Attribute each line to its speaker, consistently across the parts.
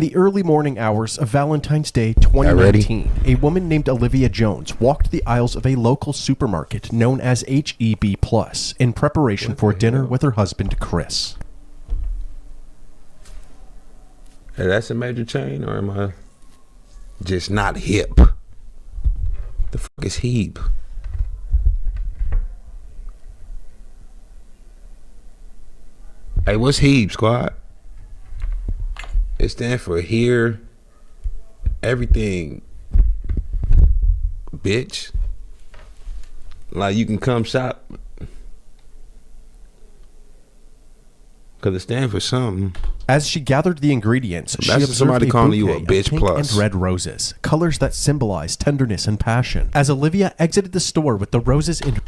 Speaker 1: The early morning hours of Valentine's Day 2019, a woman named Olivia Jones walked the aisles of a local supermarket known as HEB Plus in preparation for dinner with her husband, Chris.
Speaker 2: Hey, that's a major chain, or am I just not hip? The fuck is HEB? Hey, what's HEB, squad? It stands for here, everything, bitch. Like, you can come shop. Because it stands for something.
Speaker 1: As she gathered the ingredients, she
Speaker 2: That's
Speaker 1: observed
Speaker 2: somebody
Speaker 1: a
Speaker 2: calling
Speaker 1: bouquet
Speaker 2: you a bitch
Speaker 1: of pink
Speaker 2: plus.
Speaker 1: and red roses, colors that symbolize tenderness and passion. As Olivia exited the store with the roses in her...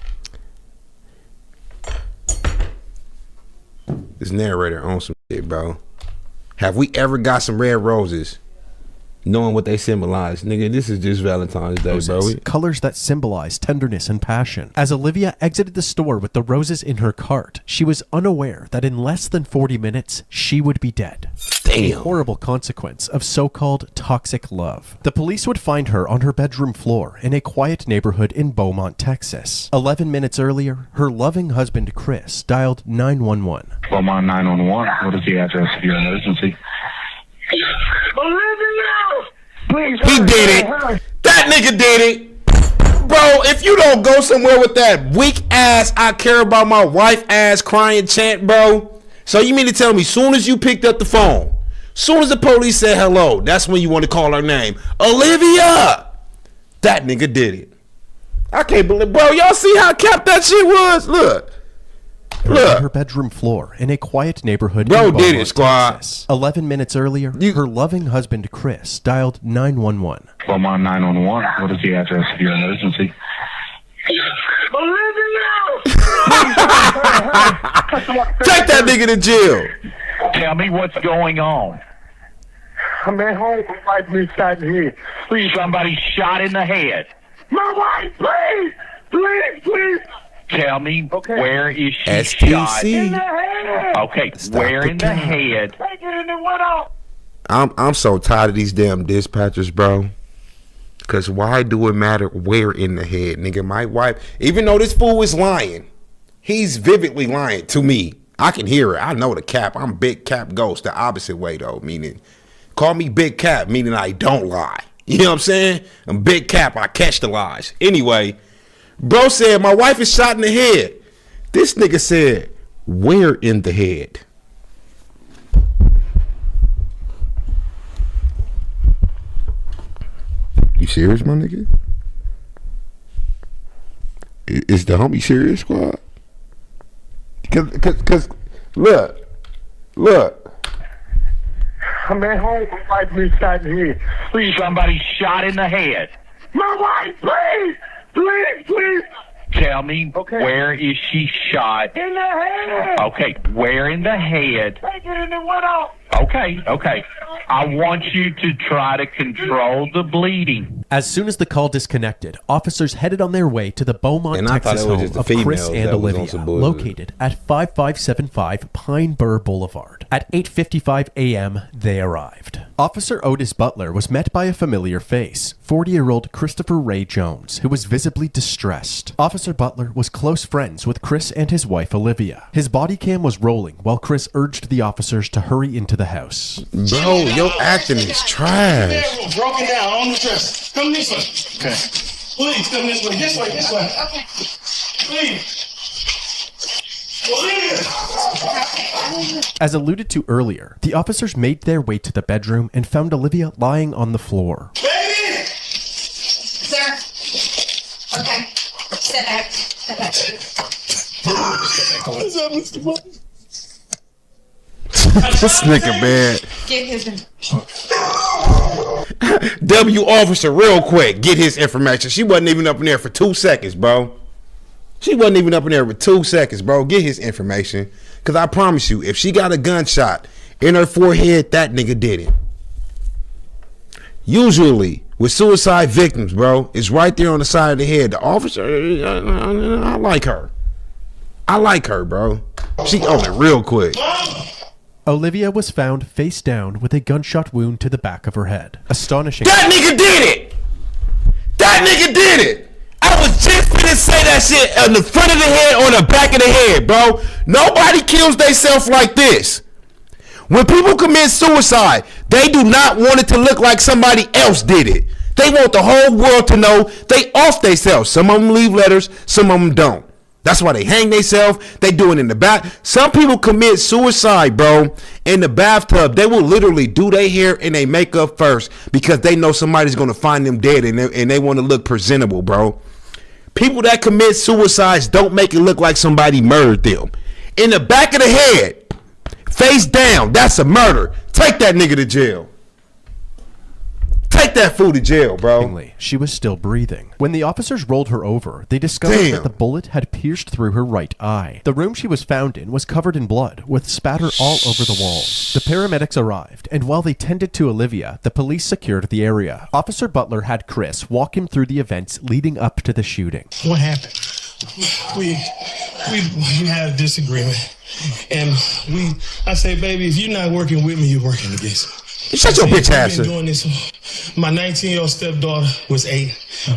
Speaker 2: This narrator on some shit, bro. Have we ever got some red roses knowing what they symbolize? Nigga, this is just Valentine's Day, bro.
Speaker 1: Colors that symbolize tenderness and passion. As Olivia exited the store with the roses in her cart, she was unaware that in less than 40 minutes, she would be dead.
Speaker 2: Damn.
Speaker 1: A horrible consequence of so-called toxic love. The police would find her on her bedroom floor in a quiet neighborhood in Beaumont, Texas. 11 minutes earlier, her loving husband, Chris, dialed 911.
Speaker 3: Beaumont 911. What is the address of your emergency? Please,
Speaker 2: He did it. That nigga did it. Bro, if you don't go somewhere with that weak ass, I care about my wife ass crying chant, bro. So you mean to tell me, soon as you picked up the phone, soon as the police said hello, that's when you want to call her name? Olivia! That nigga did it. I can't believe, bro, y'all see how capped that shit was? Look.
Speaker 1: On her bedroom floor in a quiet neighborhood
Speaker 2: Bro
Speaker 1: in
Speaker 2: did
Speaker 1: Beaumont,
Speaker 2: it, squad.
Speaker 1: Texas. 11 minutes earlier, her loving husband, Chris, dialed 911.
Speaker 3: Beaumont 911. What is the address of your emergency?
Speaker 2: Take that nigga to jail.
Speaker 3: Tell me what's going on.
Speaker 4: I'm at home. My wife been shot in the head.
Speaker 3: Please, somebody shot in the head.
Speaker 4: My wife, please, please, please.
Speaker 3: Tell me, where is she
Speaker 2: STC.
Speaker 3: shot?
Speaker 4: In the head.
Speaker 3: Okay, where in the head?
Speaker 4: Take it in the window.
Speaker 2: I'm so tired of these damn dispatchers, bro. Cause why do it matter where in the head, nigga? My wife, even though this fool is lying, he's vividly lying to me. I can hear it. I know the cap. I'm big cap ghost. The opposite way though, meaning call me big cap, meaning I don't lie. You know what I'm saying? I'm big cap. I catch the lies. Anyway, bro said my wife is shot in the head. This nigga said, where in the head? You serious, my nigga? Is the homie serious, squad? Cause look.
Speaker 4: I'm at home. My wife been shot in the head.
Speaker 3: Please, somebody shot in the head.
Speaker 4: My wife, please, please, please.
Speaker 3: Tell me, where is she shot?
Speaker 4: In the head.
Speaker 3: Okay, where in the head?
Speaker 4: Take it in the window.
Speaker 3: Okay. I want you to try to control the bleeding.
Speaker 1: As soon as the call disconnected, officers headed on their way to the Beaumont,
Speaker 2: And I thought
Speaker 1: Texas
Speaker 2: it was
Speaker 1: home
Speaker 2: just the
Speaker 1: of Chris
Speaker 2: females
Speaker 1: and
Speaker 2: that was on
Speaker 1: Olivia,
Speaker 2: some bullshit.
Speaker 1: located at 5575 Pine Burr Boulevard. At 8:55 a.m., they arrived. Officer Otis Butler was met by a familiar face, 40-year-old Christopher Ray Jones, who was visibly distressed. Officer Butler was close friends with Chris and his wife Olivia. His body cam was rolling while Chris urged the officers to hurry into the house.
Speaker 2: Bro, your acting is trash.
Speaker 5: Broken down on the dresser. Come this way. Okay. Please come this way. This way. Please.
Speaker 1: As alluded to earlier, the officers made their way to the bedroom and found Olivia lying on the floor.
Speaker 5: Baby!
Speaker 6: Sir. Okay. Step back.
Speaker 5: What's up, Mr. Butler?
Speaker 2: This nigga bad.
Speaker 6: Get his.
Speaker 2: W officer, real quick, get his information. She wasn't even up in there for 2 seconds, bro. She wasn't even up in there for 2 seconds, bro. Get his information. Because I promise you, if she got a gunshot in her forehead, that nigga did it. Usually, with suicide victims, bro, it's right there on the side of the head. The officer, I like her. I like her, bro. She owned it real quick.
Speaker 1: Olivia was found face down with a gunshot wound to the back of her head. Astonishing.
Speaker 2: That nigga did it! That nigga did it! I was just gonna say that shit on the front of the head or the back of the head, bro. Nobody kills themselves like this. When people commit suicide, they do not want it to look like somebody else did it. They want the whole world to know they off themselves. Some of them leave letters, some of them don't. That's why they hang themselves. They do it in the bath. Some people commit suicide, bro, in the bathtub. They will literally do their hair and their makeup first because they know somebody's going to find them dead and they want to look presentable, bro. People that commit suicides don't make it look like somebody murdered them. In the back of the head, face down, that's a murder. Take that nigga to jail. Take that fool to jail, bro.
Speaker 1: She was still breathing. When the officers rolled her over, they discovered that the bullet had pierced through her right eye. The room she was found in was covered in blood, with spatter all over the walls. The paramedics arrived, and while they tended to Olivia, the police secured the area. Officer Butler had Chris walk him through the events leading up to the shooting.
Speaker 5: What happened? We had a disagreement, and I say, baby, if you're not working with me, you're working against me.
Speaker 2: Shut your bitch ass up.
Speaker 5: Doing this. My 19-year-old stepdaughter was 8.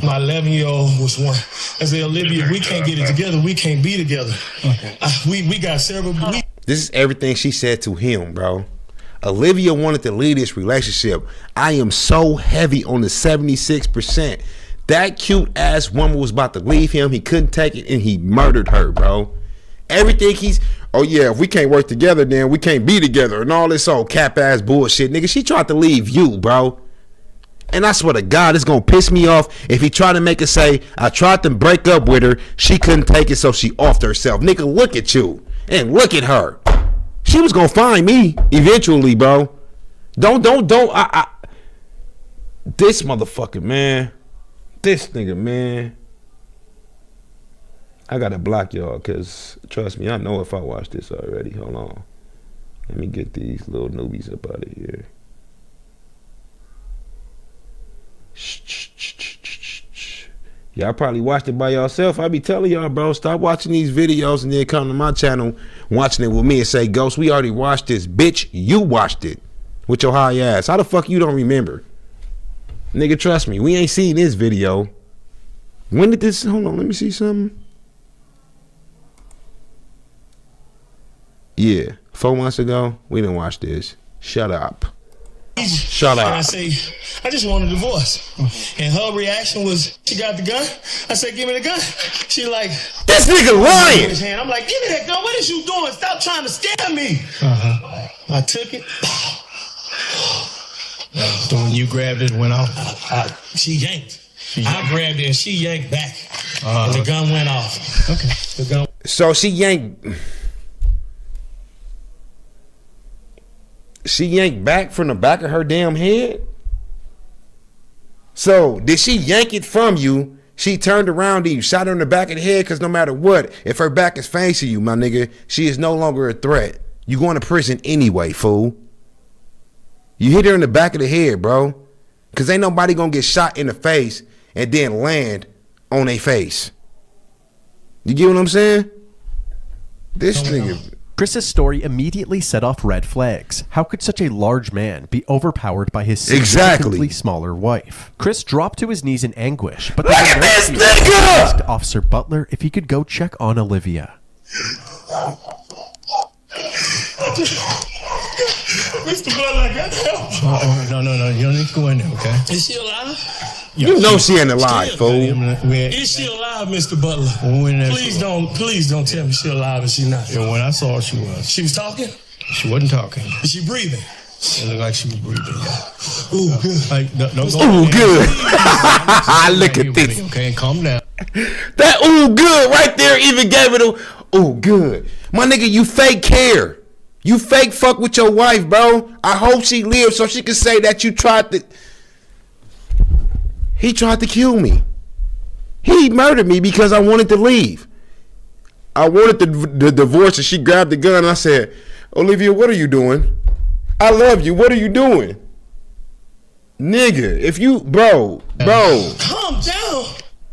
Speaker 5: My 11-year-old was 1. I said, Olivia, we can't get it together. We can't be together. Okay. We got several.
Speaker 2: This is everything she said to him, bro. Olivia wanted to lead this relationship. I am so heavy on the 76%. That cute ass woman was about to leave him. He couldn't take it and he murdered her, bro. Everything oh yeah, if we can't work together, then we can't be together and all this old cap ass bullshit, nigga. She tried to leave you, bro. And I swear to God, it's gonna piss me off if he tried to make her say, I tried to break up with her, she couldn't take it, so she offed herself. Nigga, look at you and look at her. She was gonna find me eventually, bro. Don't. This motherfucker, man. This nigga, man. I gotta block y'all, cause trust me, I know if I watch this already. Hold on. Let me get these little newbies up out of here. Y'all probably watched it by yourself. I be telling y'all, bro, stop watching these videos and then come to my channel watching it with me and say, Ghost, we already watched this. Bitch, you watched it with your high ass. How the fuck you don't remember? Nigga, trust me, we ain't seen this video. When did this, hold on, let me see something. Yeah, 4 months ago, we didn't watch this. Shut up. Shut up.
Speaker 5: And I say, I just want a divorce. And her reaction was, she got the gun? I said, give me the gun. She like,
Speaker 2: this nigga lying.
Speaker 5: I'm like, give me that gun. What is you doing? Stop trying to scare me. I took it.
Speaker 7: So when you grabbed it, went off?
Speaker 5: She yanked. I grabbed it and she yanked back. And the gun went off.
Speaker 7: Okay.
Speaker 5: The gun.
Speaker 2: So she yanked. She yanked back from the back of her damn head? So, did she yank it from you? She turned around and you shot her in the back of the head, because no matter what, if her back is facing you, my nigga, she is no longer a threat. You going to prison anyway, fool. You hit her in the back of the head, bro. Because ain't nobody going to get shot in the face and then land on their face. You get what I'm saying? This nigga...
Speaker 1: Chris's story immediately set off red flags. How could such a large man be overpowered by his significantly smaller wife? Chris dropped to his knees in anguish, but asked Officer Butler if he could go check on Olivia.
Speaker 5: Mr. Butler, I got help.
Speaker 7: No. You don't need to go in there, okay?
Speaker 5: Is she alive?
Speaker 2: You know she ain't alive, fool.
Speaker 5: Is she alive, Mr. Butler? Please don't tell me she alive and she not.
Speaker 7: Yeah, when I saw her, she was.
Speaker 5: She was talking?
Speaker 7: She wasn't talking.
Speaker 5: Is she breathing?
Speaker 7: It looked like she was breathing, yeah.
Speaker 5: Ooh, good.
Speaker 7: Don't go
Speaker 2: ooh, good. Look at this.
Speaker 7: Okay, calm down.
Speaker 2: That ooh, good right there even gave it a ooh, good. My nigga, you fake care. You fake fuck with your wife, bro. I hope she lives so she can say that you tried to... He tried to kill me. He murdered me because I wanted to leave. I wanted the divorce, and she grabbed the gun and I said, Olivia, what are you doing? I love you. What are you doing? Nigga, if you... Bro.
Speaker 5: Calm down.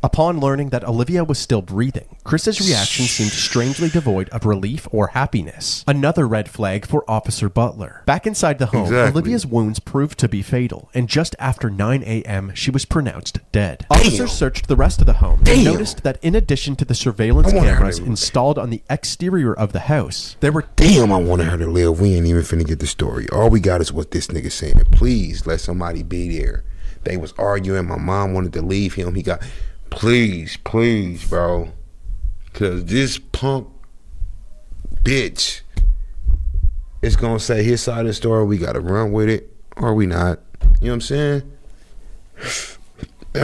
Speaker 1: Upon learning that Olivia was still breathing, Chris's reaction seemed strangely devoid of relief or happiness. Another red flag for Officer Butler. Back inside the home, Olivia's wounds proved to be fatal, and just after 9 a.m., she was pronounced dead. Officers searched the rest of the home and noticed that in addition to the surveillance cameras installed on the exterior of the house, there were...
Speaker 2: Damn, I wanted her to live. We ain't even finna get the story. All we got is what this nigga saying. Please let somebody be there. They was arguing. My mom wanted to leave him. He got... Please, bro. Because this punk bitch is going to say his side of the story. We got to run with it, or we not. You know what I'm saying?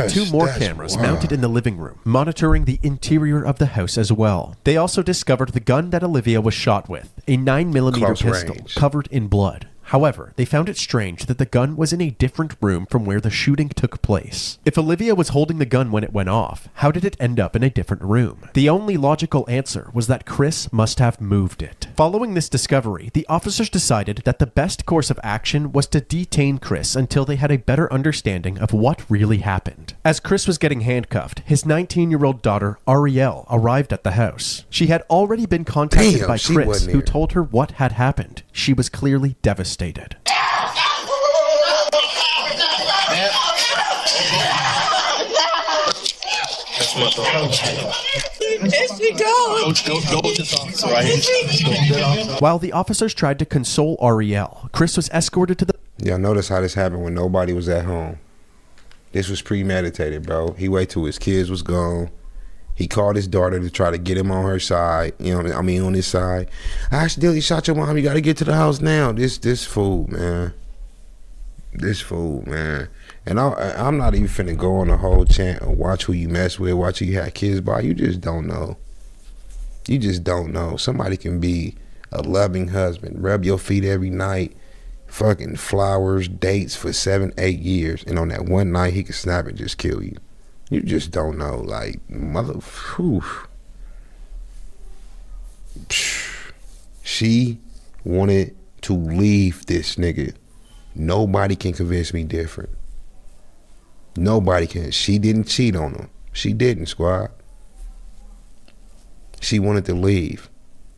Speaker 1: Two more cameras mounted in the living room, monitoring the interior of the house as well. They also discovered the gun that Olivia was shot with, a 9mm pistol covered in blood. However, they found it strange that the gun was in a different room from where the shooting took place. If Olivia was holding the gun when it went off, how did it end up in a different room? The only logical answer was that Chris must have moved it. Following this discovery, the officers decided that the best course of action was to detain Chris until they had a better understanding of what really happened. As Chris was getting handcuffed, his 19-year-old daughter, Ariel, arrived at the house. She had already been contacted by Chris, who told her what had happened. She was clearly devastated. While the officers tried to console Ariel, Chris was escorted to the...
Speaker 2: Y'all notice how this happened when nobody was at home. This was premeditated, bro. He waited till his kids was gone. He called his daughter to try to get him on her side. You know, I mean, on his side. I accidentally shot your mom. You got to get to the house now. This fool, man. This fool, man. And I'm not even finna go on the whole chant and watch who you mess with, watch who you have kids by. You just don't know. You just don't know. Somebody can be a loving husband, rub your feet every night, fucking flowers, dates for 7, 8 years, and on that one night he can snap and just kill you. You just don't know, like, mother, whew. She wanted to leave this nigga. Nobody can convince me different. Nobody can. She didn't cheat on him. She didn't, squad. She wanted to leave.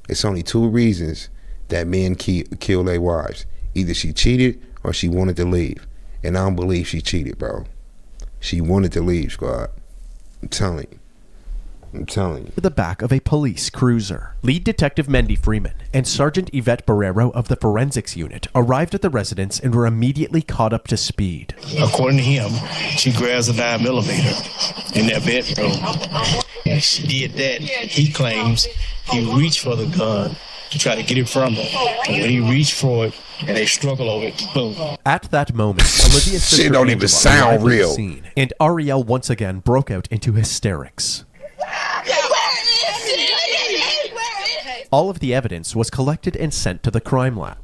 Speaker 2: It's only 2 reasons that men kill their wives. Either she cheated or she wanted to leave. And I don't believe she cheated, bro. She wanted to leave, squad. I'm telling you.
Speaker 1: To the back of a police cruiser. Lead Detective Mendy Freeman and Sergeant Yvette Barrero of the Forensics Unit arrived at the residence and were immediately caught up to speed.
Speaker 7: According to him, she grabs a 9mm in that bedroom. And she did that. He claims he reached for the gun to try to get it from her. And when he reached for it, and they struggle over it, boom.
Speaker 1: At that moment, Olivia's sister
Speaker 2: Shit don't even sound real.
Speaker 1: Scene, and Ariel once again broke out into hysterics. All of the evidence was collected and sent to the crime lab.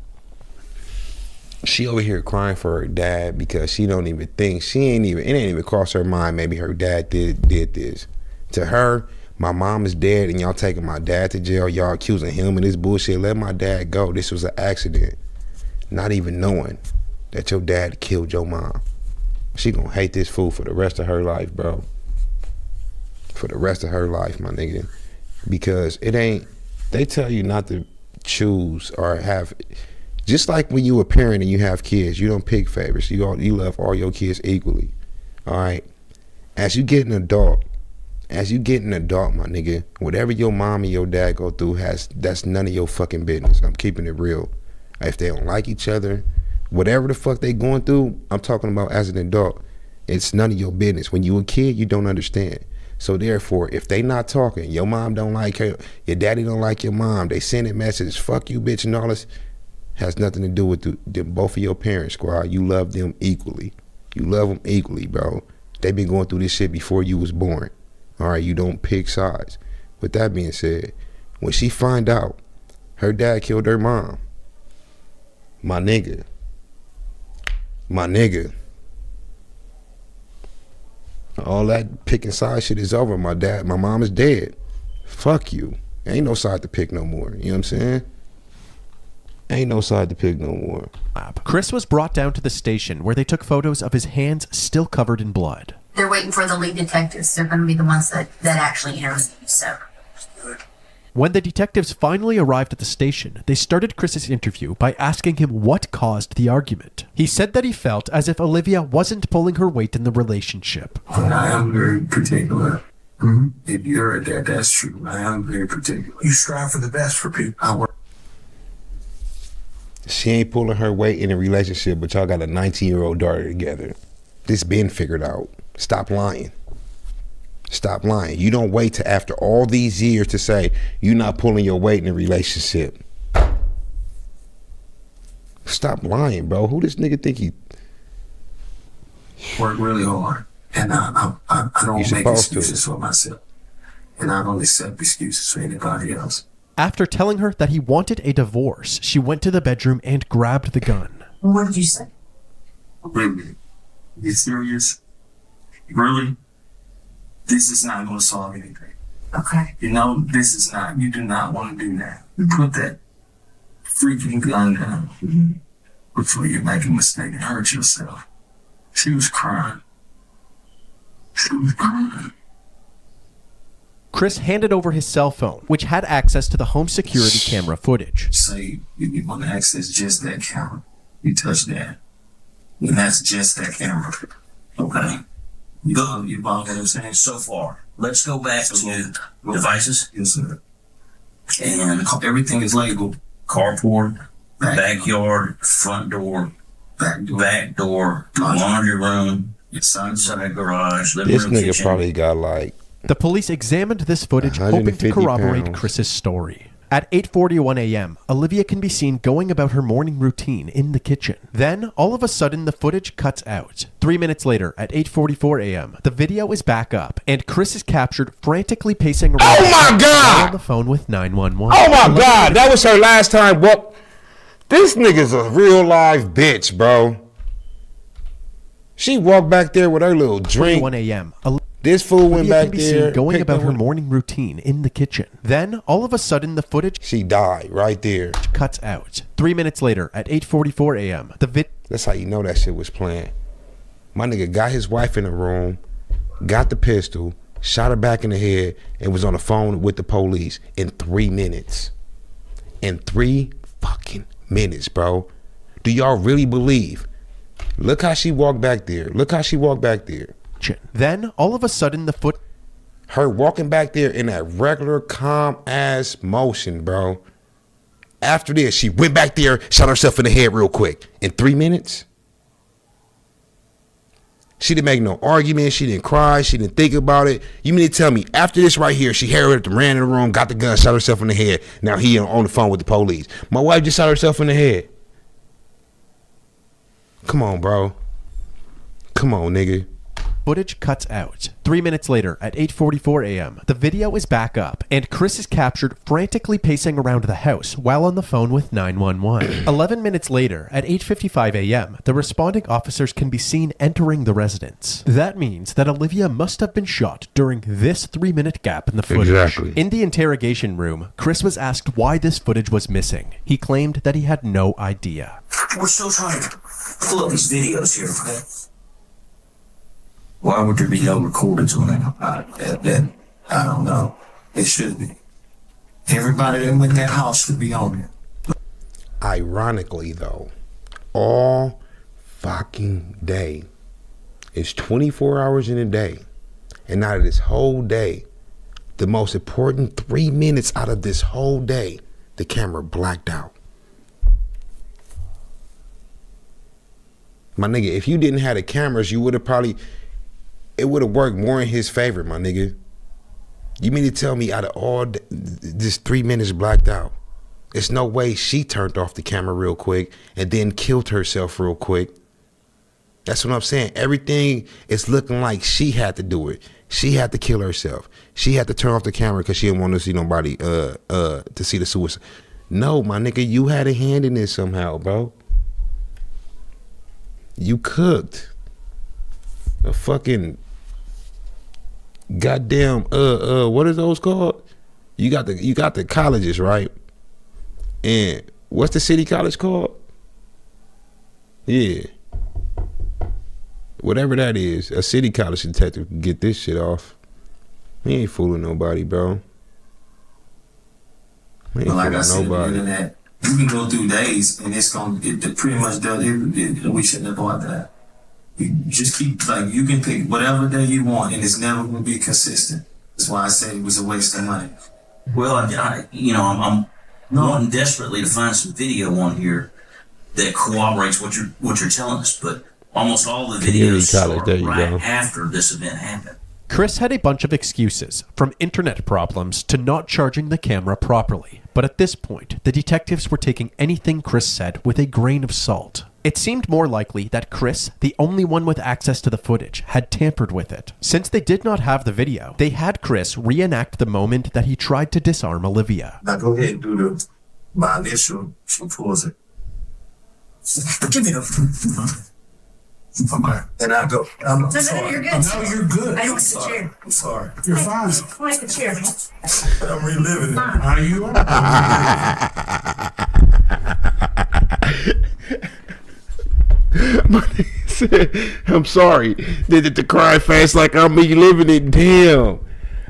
Speaker 2: She over here crying for her dad because she don't even think, it ain't even crossed her mind maybe her dad did this. To her, my mom is dead and y'all taking my dad to jail, y'all accusing him of this bullshit. Let my dad go. This was an accident. Not even knowing that your dad killed your mom. She gonna hate this fool for the rest of her life, bro. For the rest of her life, my nigga. Because it ain't, they tell you not to choose or have, just like when you a parent and you have kids, you don't pick favorites. You love all your kids equally, all right? As you get an adult, my nigga, whatever your mom and your dad go through, that's none of your fucking business. I'm keeping it real. If they don't like each other, whatever the fuck they going through, I'm talking about as an adult, it's none of your business. When you a kid, you don't understand. So therefore, if they not talking, your mom don't like her, your daddy don't like your mom, they sending messages, fuck you, bitch, and all this, has nothing to do with both of your parents, squad. You love them equally. You love them equally, bro. They been going through this shit before you was born. All right, you don't pick sides. With that being said, when she find out her dad killed her mom, my nigga, all that picking side shit is over. My mom is dead. Fuck you. Ain't no side to pick no more. You know what I'm saying? Ain't no side to pick no more.
Speaker 1: Chris was brought down to the station where they took photos of his hands still covered in blood.
Speaker 6: They're waiting for the lead detectives. They're going to be the ones that actually interview you, so.
Speaker 1: When the detectives finally arrived at the station, they started Chris's interview by asking him what caused the argument. He said that he felt as if Olivia wasn't pulling her weight in the relationship.
Speaker 8: I am very particular. If you're at that's true. I am very particular. You strive for the best for people. I work.
Speaker 2: She ain't pulling her weight in a relationship, but y'all got a 19-year-old daughter together. This been figured out. Stop lying. Stop lying. You don't wait till after all these years to say you're not pulling your weight in a relationship. Stop lying, bro. Who this nigga think he...
Speaker 8: Work really hard. And I don't make excuses for myself. And I don't accept excuses for anybody else.
Speaker 1: After telling her that he wanted a divorce, she went to the bedroom and grabbed the gun.
Speaker 6: What did you say?
Speaker 8: Really? You serious? Really? This is not going to solve anything.
Speaker 6: Okay.
Speaker 8: You know, this is not, you do not want to do that. You put that freaking gun down before you make a mistake and hurt yourself. She was crying. She was crying.
Speaker 1: Chris handed over his cell phone, which had access to the home security camera footage.
Speaker 8: Say, you want to access just that camera. You touch that. And that's just that camera. Okay. You follow what I'm saying?
Speaker 9: So far, let's go back to devices.
Speaker 8: Yes, sir. And everything is labeled.
Speaker 9: Carport, backyard, front door, back door, laundry room, inside garage, living
Speaker 2: This
Speaker 9: room,
Speaker 2: nigga
Speaker 9: kitchen.
Speaker 2: probably got like...
Speaker 1: The police examined this footage, hoping to
Speaker 2: 150
Speaker 1: corroborate
Speaker 2: pounds.
Speaker 1: Chris's story. At 8:41 a.m., Olivia can be seen going about her morning routine in the kitchen. Then, all of a sudden, the footage cuts out. 3 minutes later, at 8:44 a.m., the video is back up, and Chris is captured frantically pacing around
Speaker 2: Oh my God!
Speaker 1: on the phone with 911.
Speaker 2: Oh my God, that was her last time. What? This nigga's a real live bitch, bro. She walked back there with her little drink.
Speaker 1: 1 a.m.
Speaker 2: This fool went
Speaker 1: Olivia
Speaker 2: back
Speaker 1: can be
Speaker 2: there
Speaker 1: seen going
Speaker 2: picked
Speaker 1: about
Speaker 2: her
Speaker 1: her
Speaker 2: up.
Speaker 1: morning routine in the kitchen. Then, all of a sudden, the footage
Speaker 2: She died right there.
Speaker 1: cuts out. 3 minutes later, at 8:44 a.m., the video
Speaker 2: That's how you know that shit was planned. My nigga got his wife in the room, got the pistol, shot her back in the head, and was on the phone with the police in 3 minutes. In 3 fucking minutes, bro. Do y'all really believe? Look how she walked back there. Look how she walked back there.
Speaker 1: Then, all of a sudden, the foot...
Speaker 2: Her walking back there in that regular calm ass motion, bro. After this, she went back there, shot herself in the head real quick. In 3 minutes? She didn't make no argument. She didn't cry. She didn't think about it. You mean to tell me after this right here, she hurried up, ran in the room, got the gun, shot herself in the head. Now he on the phone with the police. My wife just shot herself in the head. Come on, bro. Come on, nigga.
Speaker 1: Footage cuts out. 3 minutes later, at 8:44 a.m., the video is back up, and Chris is captured frantically pacing around the house while on the phone with 911. 11 minutes later, at 8:55 a.m., the responding officers can be seen entering the residence. That means that Olivia must have been shot during this 3-minute gap in the footage.
Speaker 2: Exactly.
Speaker 1: In the interrogation room, Chris was asked why this footage was missing. He claimed that he had no idea.
Speaker 9: We're still trying to pull up these videos here, okay? Why would there be no recordings on that?
Speaker 8: I don't know. It should be. Everybody that went in that house should be on it.
Speaker 2: Ironically, though, all fucking day. It's 24 hours in a day. And out of this whole day, the most important 3 minutes out of this whole day, the camera blacked out. My nigga, if you didn't have the cameras, you would have probably... It would have worked more in his favor, my nigga. You mean to tell me out of all this 3 minutes blacked out, there's no way she turned off the camera real quick and then killed herself real quick? That's what I'm saying. Everything is looking like she had to do it. She had to kill herself. She had to turn off the camera because she didn't want to see nobody to see the suicide. No, my nigga, you had a hand in this somehow, bro. You cooked. A fucking goddamn what are those called? You got the colleges, right? And what's the city college called? Yeah. whatever that is, a city college detective can get this shit off. He ain't fooling nobody, bro. He ain't
Speaker 8: Like I
Speaker 2: fooling
Speaker 8: said,
Speaker 2: nobody.
Speaker 8: the internet, you can go through days and it's gonna it pretty much does it. We shouldn't have bought that. You just keep like you can pick whatever day you want, and it's never gonna be consistent. That's why I say it was a waste of money.
Speaker 9: Well, I'm wanting desperately to find some video on here that corroborates what you're telling us, but almost all the videos
Speaker 2: college, there
Speaker 9: are
Speaker 2: you
Speaker 9: right
Speaker 2: go.
Speaker 9: after this event happened.
Speaker 1: Chris had a bunch of excuses, from internet problems to not charging the camera properly. But at this point, the detectives were taking anything Chris said with a grain of salt. It seemed more likely that Chris, the only one with access to the footage, had tampered with it. Since they did not have the video, they had Chris reenact the moment that he tried to disarm Olivia.
Speaker 8: Now go ahead and do my initial. She pulls it. Give me the. Okay. And I go. I'm sorry.
Speaker 6: No, you're good.
Speaker 8: No, you're good.
Speaker 6: I want the chair.
Speaker 8: I'm sorry. You're fine.
Speaker 6: I like the chair.
Speaker 8: I'm reliving it.
Speaker 5: Are you?
Speaker 2: My nigga said, I'm sorry. Did the cry fast like I'm reliving it. Damn.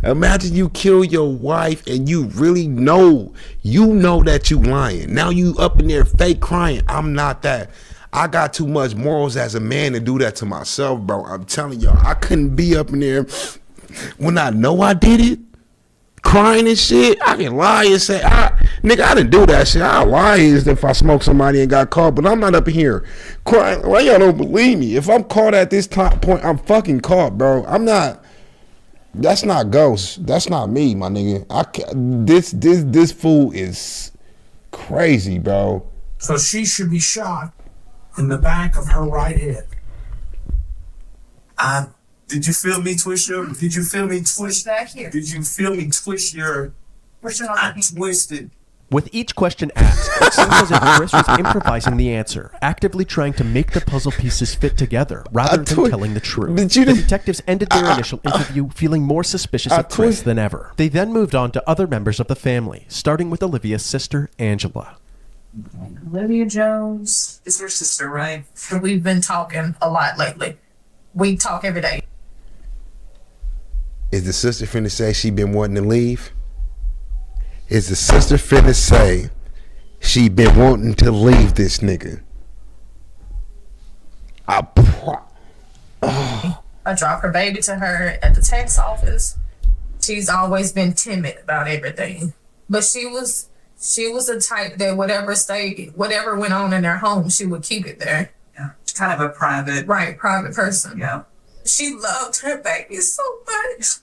Speaker 2: Imagine you kill your wife and you really know that you lying. Now you up in there fake crying. I'm not that. I got too much morals as a man to do that to myself, bro. I'm telling y'all, I couldn't be up in there when I know I did it, crying and shit. I can lie and say, nigga, I didn't do that shit. I lie as if I smoked somebody and got caught, but I'm not up in here crying. Why y'all don't believe me? If I'm caught at this top point, I'm fucking caught, bro. I'm not. That's not ghost. That's not me, my nigga. This fool is crazy, bro.
Speaker 5: So she should be shot in the back of her right head.
Speaker 8: Did you feel me twist your? Did you feel me twist?
Speaker 6: Back here.
Speaker 8: Did you feel me twist your? I twisted.
Speaker 1: With each question asked, it seemed as if Chris was improvising the answer, actively trying to make the puzzle pieces fit together, rather than telling the truth. The detectives ended their initial interview feeling more suspicious of Chris than ever. They then moved on to other members of the family, starting with Olivia's sister, Angela.
Speaker 10: Olivia Jones is your sister, right? We've been talking a lot lately. We talk every day.
Speaker 2: Is the sister finna say she been wanting to leave? Is the sister finna say she been wanting to leave this nigga?
Speaker 10: I dropped her baby to her at the tax office. She's always been timid about everything. But she was the type that whatever went on in their home, she would keep it there.
Speaker 9: Yeah, she's kind of a private
Speaker 10: person.
Speaker 9: Yeah.
Speaker 10: She loved her baby so much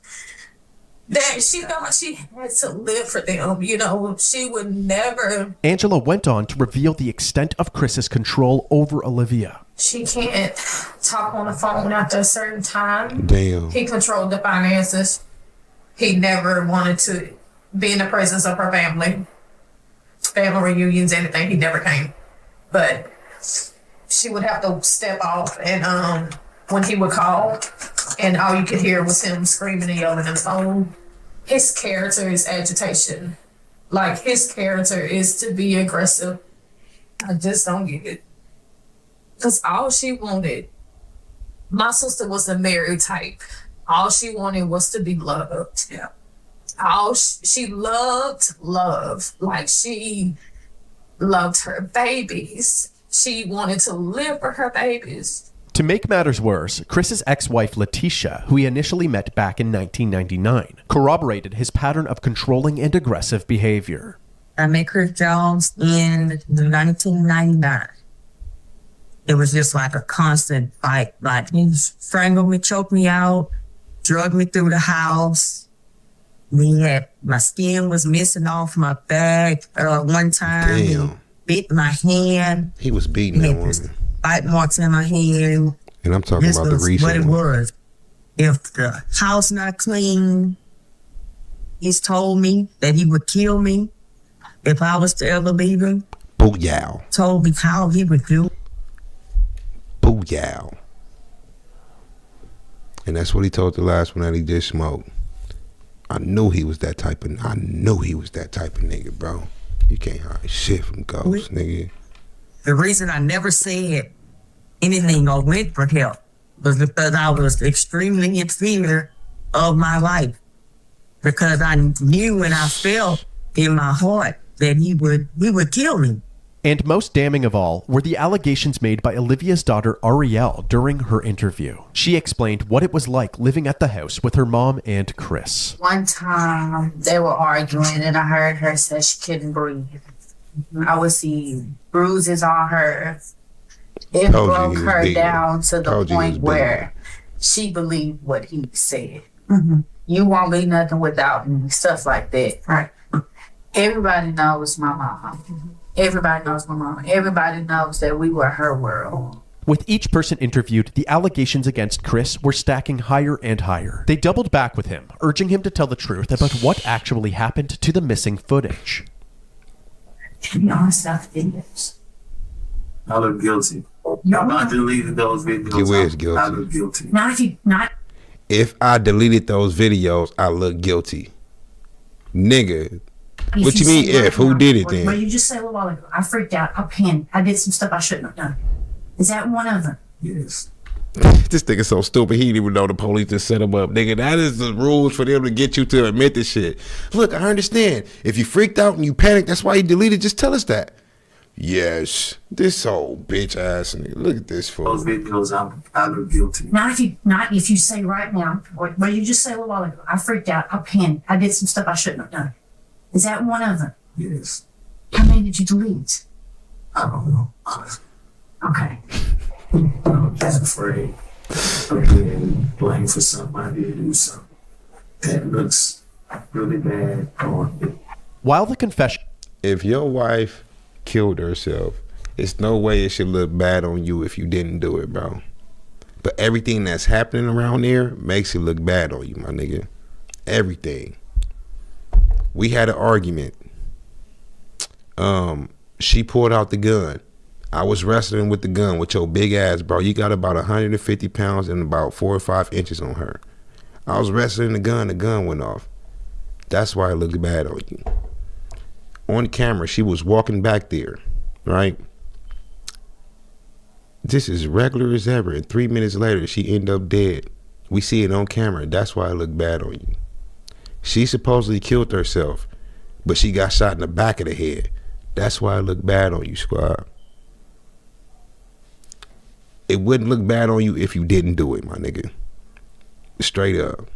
Speaker 10: that she thought she had to live for them. You know, she would never.
Speaker 1: Angela went on to reveal the extent of Chris's control over Olivia.
Speaker 10: She can't talk on the phone after a certain time.
Speaker 2: Damn.
Speaker 10: He controlled the finances. He never wanted to be in the presence of her family. Family reunions, anything, he never came. But she would have to step off, and when he would call, and all you could hear was him screaming and yelling on the phone. His character is agitation. Like, his character is to be aggressive. I just don't get it. Because all she wanted, my sister was a married type. All she wanted was to be loved.
Speaker 9: Yeah.
Speaker 10: She loved love. Like, she loved her babies. She wanted to live for her babies.
Speaker 1: To make matters worse, Chris's ex-wife Letitia, who he initially met back in 1999, corroborated his pattern of controlling and aggressive behavior.
Speaker 11: I met Chris Jones in 1999. It was just like a constant fight. Like, he strangled me, choked me out, drugged me through the house. My skin was missing off my back. One time, he bit my hand.
Speaker 2: He was beating that woman.
Speaker 11: Bite marks in my hand.
Speaker 2: And I'm talking about the recent
Speaker 11: what it was. If the house not clean, he's told me that he would kill me if I was to ever leave him.
Speaker 2: Booyah.
Speaker 11: Told me how he would do.
Speaker 2: Booyah. And that's what he told the last one that he did smoke. I knew he was that type of nigga, bro. You can't hide shit from ghosts, nigga.
Speaker 11: The reason I never said anything or went for help was because I was extremely in fear of my life. Because I knew and I felt in my heart that he would kill me.
Speaker 1: And most damning of all were the allegations made by Olivia's daughter Ariel during her interview. She explained what it was like living at the house with her mom and Chris.
Speaker 6: One time they were arguing and I heard her say she couldn't breathe. I would see bruises on her. It broke her down to the point where she believed what he said. Mm-hmm. You won't be nothing without me, stuff like that. Right. Everybody knows my mom. Everybody knows my mom. Everybody knows that we were her world.
Speaker 1: With each person interviewed, the allegations against Chris were stacking higher and higher. They doubled back with him, urging him to tell the truth about what actually happened to the missing footage.
Speaker 6: To be honest, I
Speaker 8: look guilty. I deleted those videos.
Speaker 2: You is guilty.
Speaker 8: I look guilty.
Speaker 2: If I deleted those videos, I look guilty. Nigga. What you mean if? Who did it then?
Speaker 6: Well, you just say a little while ago, I freaked out, I panicked, I did some stuff I shouldn't have done. Is that one of them?
Speaker 8: Yes.
Speaker 2: This nigga so stupid, he didn't even know the police just set him up. Nigga, that is the rules for them to get you to admit this shit. Look, I understand. If you freaked out and you panicked, that's why you deleted, just tell us that. Yes. This old bitch ass nigga. Look at this fool.
Speaker 8: Those videos, I look guilty.
Speaker 6: Not if you say right now, well, you just say a little while ago, I freaked out, I panicked, I did some stuff I shouldn't have done. Is that one of them?
Speaker 8: Yes.
Speaker 6: How many did you delete?
Speaker 8: I don't know.
Speaker 6: Okay.
Speaker 8: I'm just afraid of being blamed for something I did do something that looks really bad on me.
Speaker 1: While the confession...
Speaker 2: If your wife killed herself, it's no way it should look bad on you if you didn't do it, bro. But everything that's happening around there makes it look bad on you, my nigga. Everything. We had an argument. She pulled out the gun. I was wrestling with the gun with your big ass, bro. You got about 150 pounds and about 4 or 5 inches on her. I was wrestling the gun went off. That's why it looked bad on you. On camera, she was walking back there, right? This is regular as ever. And 3 minutes later, she ended up dead. We see it on camera. That's why it looked bad on you. She supposedly killed herself, but she got shot in the back of the head. That's why it looked bad on you, squad. It wouldn't look bad on you if you didn't do it, my nigga. Straight up.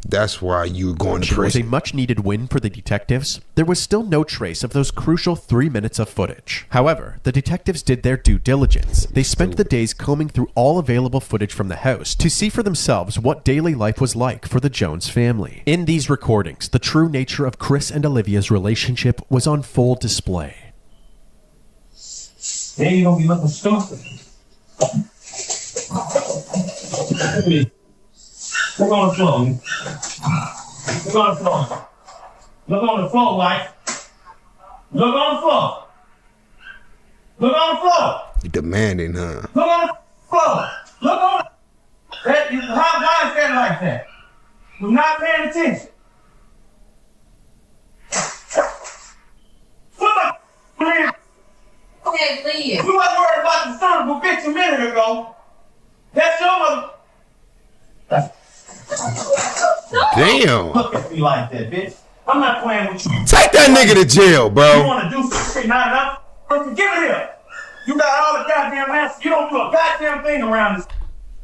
Speaker 2: That's why you're going to prison.
Speaker 1: It was a much-needed win for the detectives. There was still no trace of those crucial 3 minutes of footage. However, the detectives did their due diligence. They spent the days combing through all available footage from the house to see for themselves what daily life was like for the Jones family. In these recordings, the true nature of Chris and Olivia's relationship was on full display.
Speaker 12: Then you're gonna be looking stupid. Look on the floor. Look on the floor. Look on the floor, wife. Look on the floor. Look on the floor.
Speaker 2: You demanding, huh?
Speaker 12: Look on the floor. Look on that. Why is that like that? You're not paying attention. What the man?
Speaker 6: Okay, please.
Speaker 12: We wasn't worried about the son of a bitch a minute ago. That's your mother.
Speaker 2: Damn.
Speaker 12: Look at me like that, bitch. I'm not playing with you.
Speaker 2: Take that nigga to jail, bro.
Speaker 12: You want to do some shit, not enough? Give it here. You got all the goddamn answers. You don't do a goddamn thing around this.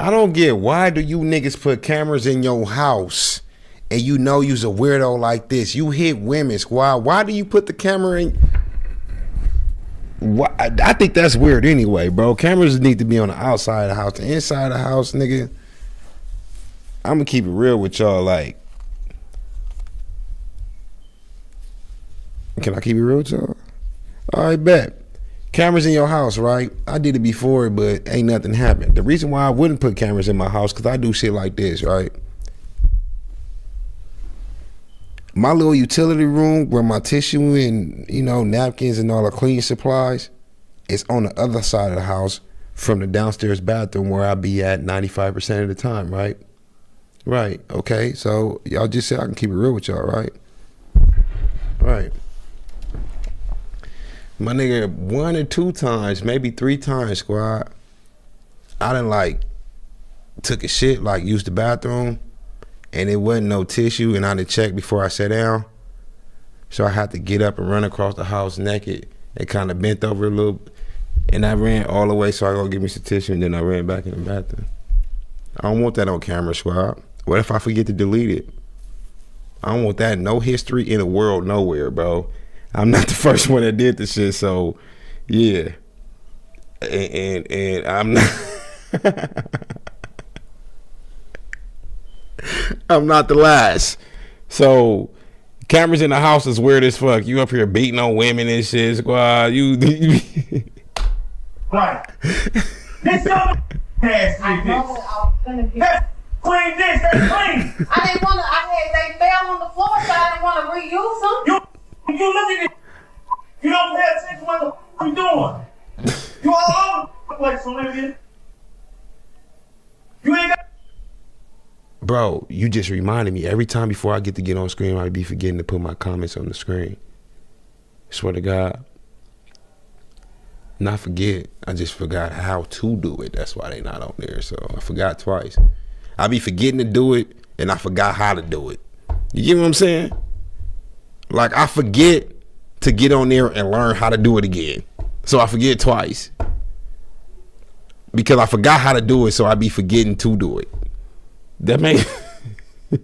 Speaker 2: I don't get, why do you niggas put cameras in your house and you know you's a weirdo like this? You hit women, squad. Why do you put the camera in? I think that's weird anyway, bro. Cameras need to be on the outside of the house. The inside of the house, nigga, I'm gonna keep it real with y'all. Like, can I keep it real with y'all? All right, bet. Cameras in your house, right? I did it before, but ain't nothing happened. The reason why I wouldn't put cameras in my house, because I do shit like this, right? My little utility room where my tissue and, you know, napkins and all the cleaning supplies is on the other side of the house from the downstairs bathroom where I be at 95% of the time, right? Right, okay, so y'all just said I can keep it real with y'all, right? Right. My nigga, 1 or 2 times, maybe 3 times, squad, I done like took a shit, like used the bathroom, and it wasn't no tissue, and I didn't check before I sat down. So I had to get up and run across the house naked and kind of bent over a little. And I ran all the way so I go get me some tissue, and then I ran back in the bathroom. I don't want that on camera, squad. What if I forget to delete it? I don't want that. No history in the world, nowhere, bro. I'm not the first one that did the shit, so yeah. And I'm not I'm not the last. So cameras in the house is weird as fuck. You up here beating on women and shit, squad. You
Speaker 12: right. This your ass.
Speaker 6: I know I was gonna be.
Speaker 12: Clean this, that's clean.
Speaker 6: I didn't want to. They fell on the floor, so I didn't want to reuse them.
Speaker 12: You look at it. You don't pay attention what the f you doing. You all over the place, Olivia. You ain't got.
Speaker 2: Bro, you just reminded me. Every time before I get on screen, I be forgetting to put my comments on the screen. Swear to God. Not forget. I just forgot how to do it. That's why they not on there. So I forgot twice. I be forgetting to do it, and I forgot how to do it. You get what I'm saying? Like, I forget to get on there and learn how to do it again. So I forget twice. Because I forgot how to do it, so I be forgetting to do it. That makes...
Speaker 12: You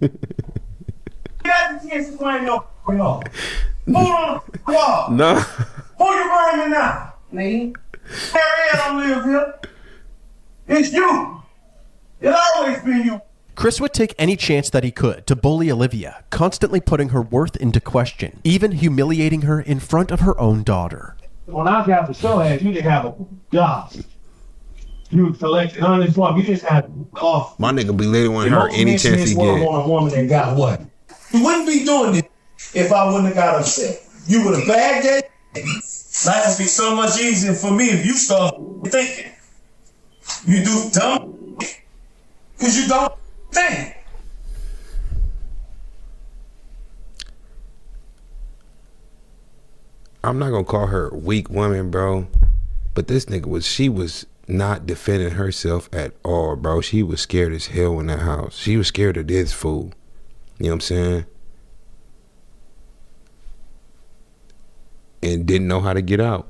Speaker 12: got the chance to find no y'all. Who on the wall?
Speaker 2: No.
Speaker 12: Who you burning now?
Speaker 6: Me.
Speaker 12: Harry don't live here. It's you. It'll always be you.
Speaker 1: Chris would take any chance that he could to bully Olivia, constantly putting her worth into question, even humiliating her in front of her own daughter.
Speaker 12: When I got the show ass, you didn't have a job. You collected unemployment. You just had off.
Speaker 2: My nigga be later on her any chance he get.
Speaker 12: Want a woman that got what? You wouldn't be doing this if I wouldn't have got upset. You would have bagged that. Life would be so much easier for me if you start thinking. You do dumb because you don't think.
Speaker 2: I'm not gonna call her a weak woman, bro. But this nigga she was not defending herself at all, bro. She was scared as hell in that house. She was scared of this fool. You know what I'm saying? And didn't know how to get out.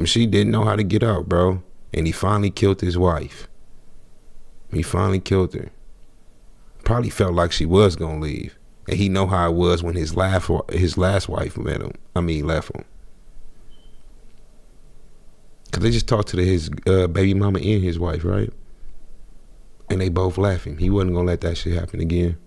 Speaker 2: She didn't know how to get out, bro. And he finally killed his wife. He finally killed her. Probably felt like she was gonna leave. And he know how it was when his last wife met him. Left him. Cause they just talked to his baby mama and his wife, right? And they both laughing. He wasn't gonna let that shit happen again.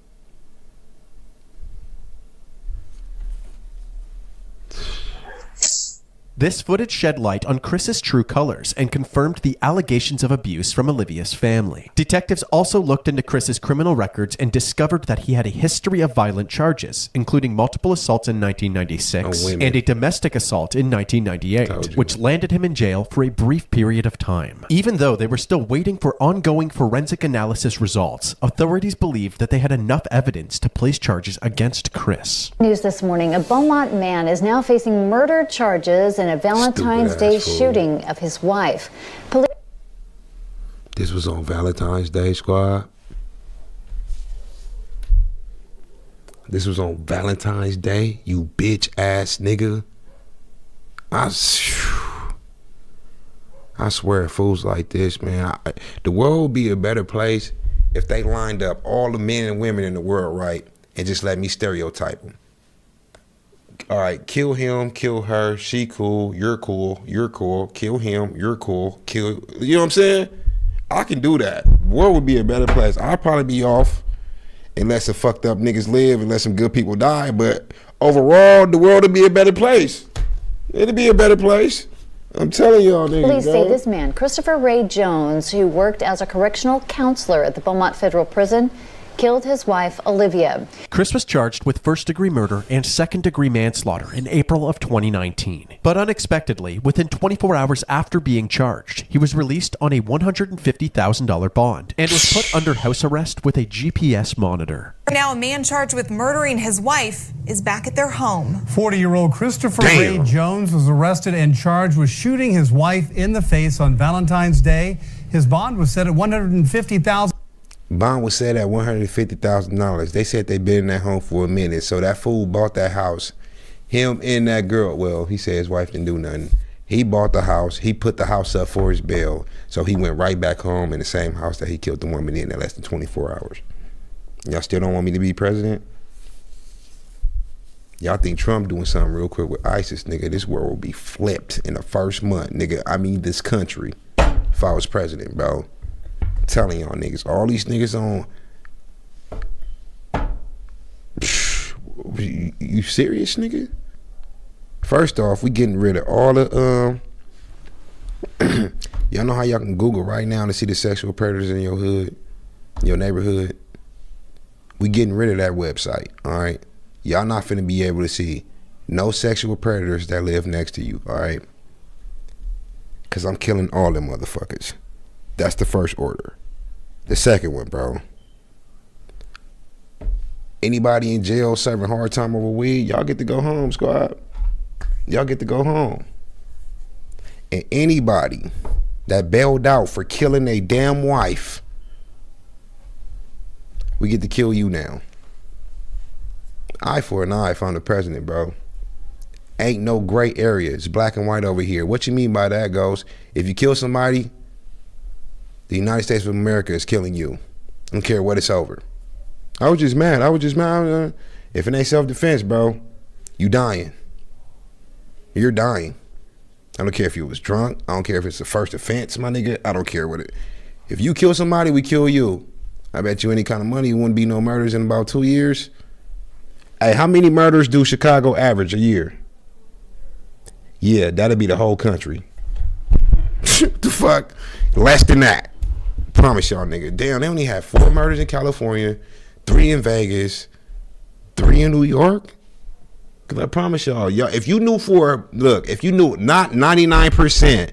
Speaker 1: This footage shed light on Chris's true colors and confirmed the allegations of abuse from Olivia's family. Detectives also looked into Chris's criminal records and discovered that he had a history of violent charges, including multiple assaults in 1996 and a domestic assault in 1998, which landed him in jail for a brief period of time. Even though they were still waiting for ongoing forensic analysis results, authorities believed that they had enough evidence to place charges against Chris.
Speaker 13: News this morning, a Beaumont man is now facing murder charges in a Valentine's Day shooting of his wife.
Speaker 2: This was on Valentine's Day, squad. This was on Valentine's Day, you bitch ass nigga. I swear, fools like this, man. The world would be a better place if they lined up all the men and women in the world, right, and just let me stereotype them. All right, kill him, kill her, she cool, you're cool, kill him, you're cool, kill, you know what I'm saying? I can do that. The world would be a better place. I'd probably be off and let some fucked up niggas live and let some good people die, but overall, the world would be a better place. It'd be a better place. I'm telling y'all, niggas.
Speaker 13: Police say this man, Christopher Ray Jones, who worked as a correctional counselor at the Beaumont Federal Prison, killed his wife, Olivia.
Speaker 1: Chris was charged with first-degree murder and second-degree manslaughter in April of 2019. But unexpectedly, within 24 hours after being charged, he was released on a $150,000 bond and was put under house arrest with a GPS monitor.
Speaker 14: Now a man charged with murdering his wife is back at their home.
Speaker 15: 40-year-old Christopher Ray Jones was arrested and charged with shooting his wife in the face on Valentine's Day. His bond was set at $150,000.
Speaker 2: Bond was set at $150,000. They said they'd been in that home for a minute. So that fool bought that house. Him and that girl, well, he said his wife didn't do nothing. He bought the house. He put the house up for his bail. So he went right back home in the same house that he killed the woman in less than 24 hours. Y'all still don't want me to be president? Y'all think Trump doing something real quick with ISIS, nigga? This world will be flipped in the first month, nigga. I mean this country, if I was president, bro. I'm telling y'all niggas, all these niggas on. You serious, nigga? First off, we getting rid of all the y'all know how y'all can Google right now to see the sexual predators in your hood, your neighborhood? We getting rid of that website, all right? Y'all not finna be able to see no sexual predators that live next to you, all right? Cause I'm killing all them motherfuckers. That's the first order. The second one, bro. Anybody in jail serving hard time over weed, y'all get to go home, squad. Y'all get to go home. And anybody that bailed out for killing a damn wife, we get to kill you now. Eye for an eye if I'm the president, bro. Ain't no gray area. It's black and white over here. What you mean by that, goes, if you kill somebody, the United States of America is killing you. I don't care what it's over. I was just mad. If it ain't self-defense, bro, you dying. You're dying. I don't care if you was drunk. I don't care if it's the first offense, my nigga. I don't care what it. If you kill somebody, we kill you. I bet you any kind of money, you wouldn't be no murders in about 2 years. Hey, how many murders do Chicago average a year? Yeah, that'd be the whole country. The fuck? Less than that. Promise y'all, nigga. Damn, they only have 4 murders in California, 3 in Vegas, 3 in New York. Cause I promise y'all, if you knew if you knew not 99%,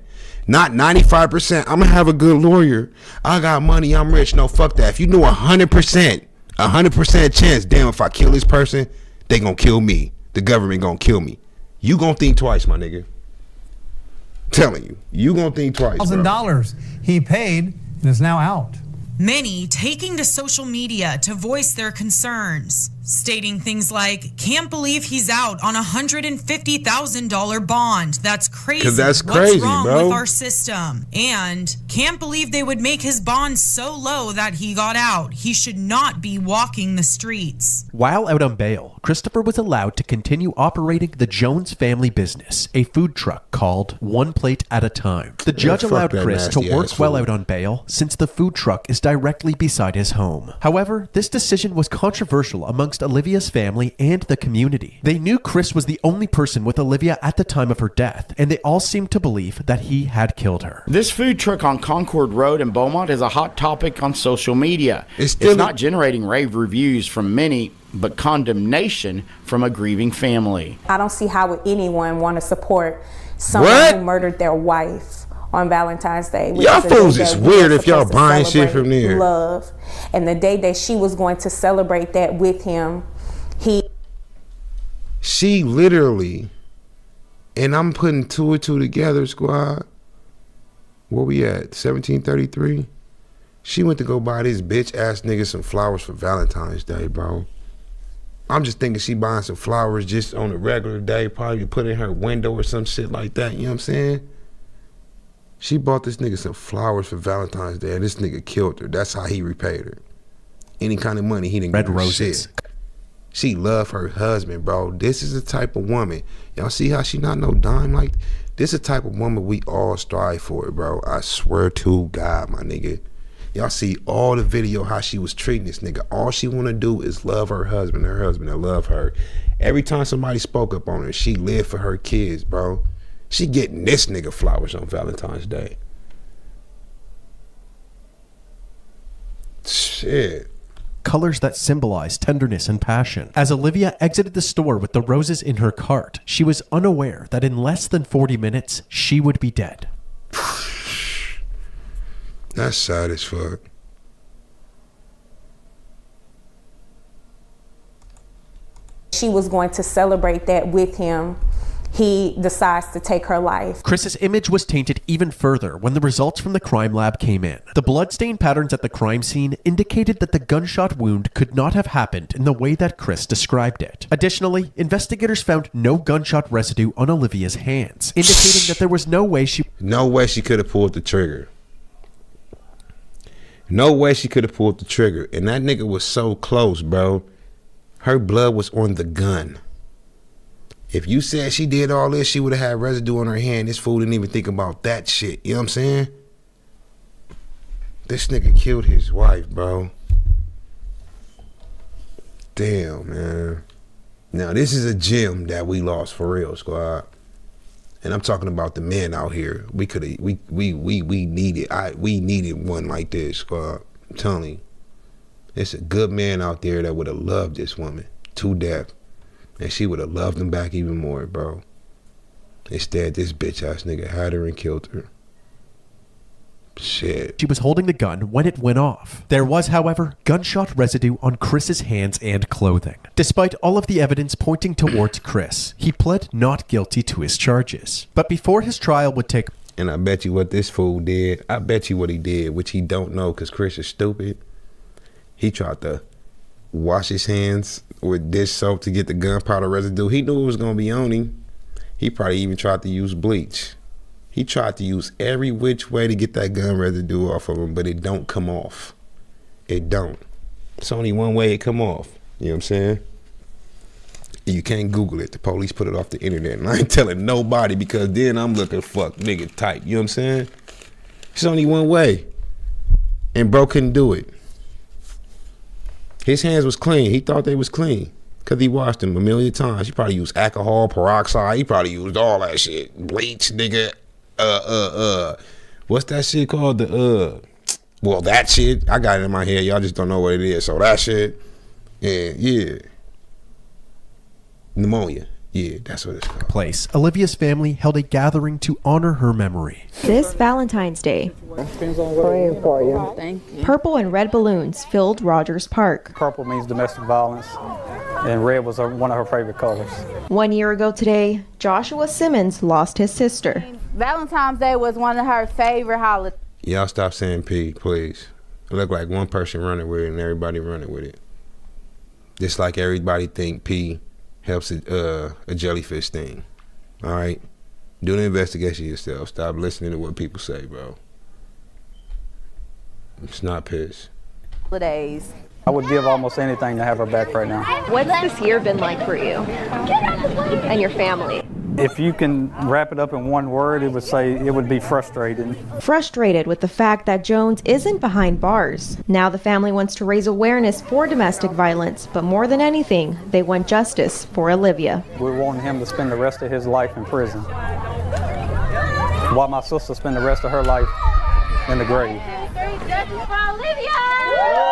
Speaker 2: not 95%, I'm gonna have a good lawyer. I got money, I'm rich. No, fuck that. If you knew 100% chance, damn, if I kill this person, they gonna kill me. The government gonna kill me. You gonna think twice, my nigga. I'm telling you, you gonna think twice.
Speaker 15: $1,000 he paid and is now out.
Speaker 16: Many taking to social media to voice their concerns, stating things like, can't believe he's out on $150,000 bond. That's crazy.
Speaker 2: 'Cause that's crazy,
Speaker 16: what's wrong
Speaker 2: bro?
Speaker 16: with our system? And can't believe they would make his bond so low that he got out. He should not be walking the streets.
Speaker 1: While out on bail, Christopher was allowed to continue operating the Jones family business, a food truck called One Plate at a Time. The judge allowed Chris to work while out on bail since the food truck is directly beside his home. However, this decision was controversial amongst Olivia's family and the community. They knew Chris was the only person with Olivia at the time of her death, and they all seemed to believe that he had killed her.
Speaker 17: This food truck on Concord Road in Beaumont is a hot topic on social media. It's not generating rave reviews from many, but condemnation from a grieving family.
Speaker 18: I don't see how would anyone want to support someone who murdered their wife on Valentine's Day.
Speaker 2: Y'all fools is weird if y'all buying shit from there.
Speaker 18: Love. And the day that she was going to celebrate that with him,
Speaker 2: she literally, and I'm putting 2 and 2 together, squad. Where we at? 1733? She went to go buy this bitch ass nigga some flowers for Valentine's Day, bro. I'm just thinking she buying some flowers just on a regular day, probably put in her window or some shit like that, you know what I'm saying? She bought this nigga some flowers for Valentine's Day, and this nigga killed her. That's how he repaid her. Any kind of money, he didn't give her shit. She loved her husband, bro. This is the type of woman. Y'all see how she not no dime like? This is the type of woman we all strive for, bro. I swear to God, my nigga. Y'all see all the video how she was treating this nigga. All she want to do is love her husband that love her. Every time somebody spoke up on her, she lived for her kids, bro. She getting this nigga flowers on Valentine's Day. Shit.
Speaker 1: Colors that symbolize tenderness and passion. As Olivia exited the store with the roses in her cart, she was unaware that in less than 40 minutes, she would be dead.
Speaker 2: That's sad as fuck.
Speaker 18: she was going to celebrate that with him. he decides to take her life.
Speaker 1: Chris's image was tainted even further when the results from the crime lab came in. The bloodstain patterns at the crime scene indicated that the gunshot wound could not have happened in the way that Chris described it. Additionally, investigators found no gunshot residue on Olivia's hands, indicating that there was no way she
Speaker 2: could have pulled the trigger. No way she could have pulled the trigger. And that nigga was so close, bro. Her blood was on the gun. If you said she did all this, she would have had residue on her hand. This fool didn't even think about that shit. You know what I'm saying? This nigga killed his wife, bro. Damn, man. Now, this is a gem that we lost for real, squad. And I'm talking about the men out here. We needed one like this, squad. I'm telling you. It's a good man out there that would have loved this woman to death. And she would have loved him back even more, bro. Instead, this bitch ass nigga had her and killed her. Shit.
Speaker 1: She was holding the gun when it went off. There was, however, gunshot residue on Chris's hands and clothing. Despite all of the evidence pointing towards Chris, he pled not guilty to his charges. But before his trial would take...
Speaker 2: And I bet you what this fool did. I bet you what he did, which he don't know because Chris is stupid. He tried to wash his hands with dish soap to get the gunpowder residue. He knew it was going to be on him. He probably even tried to use bleach. He tried to use every which way to get that gun residue off of him, but it don't come off. It don't. It's only one way it come off. You know what I'm saying? You can't Google it. The police put it off the internet. And I ain't telling nobody because then I'm looking fuck nigga type. You know what I'm saying? It's only one way. And bro couldn't do it. His hands was clean. He thought they was clean because he washed them a million times. He probably used alcohol, peroxide. He probably used all that shit. Bleach, nigga. What's that shit called? Well, that shit. I got it in my head. Y'all just don't know what it is. So that shit. Yeah. Pneumonia. Yeah, that's what it's called.
Speaker 1: Place. Olivia's family held a gathering to honor her memory.
Speaker 19: This Valentine's Day,
Speaker 20: Praying for you.
Speaker 19: Thank you. Purple and red balloons filled Rogers Park.
Speaker 20: Purple means domestic violence, and red was one of her favorite colors.
Speaker 19: 1 year ago today, Joshua Simmons lost his sister.
Speaker 21: Valentine's Day was one of her favorite holidays.
Speaker 2: Y'all stop saying P, please. It look like one person running with it and everybody running with it. Just like everybody think P helps a jellyfish thing. All right? Do the investigation yourself. Stop listening to what people say, bro. It's not piss.
Speaker 21: Holidays.
Speaker 20: I would give almost anything to have her back right now.
Speaker 19: What's this year been like for you and your family?
Speaker 20: If you can wrap it up in one word, it would be frustrating.
Speaker 19: Frustrated with the fact that Jones isn't behind bars. Now the family wants to raise awareness for domestic violence, but more than anything, they want justice for Olivia.
Speaker 20: We're wanting him to spend the rest of his life in prison, while my sister spend the rest of her life in the grave.
Speaker 21: Justice for Olivia!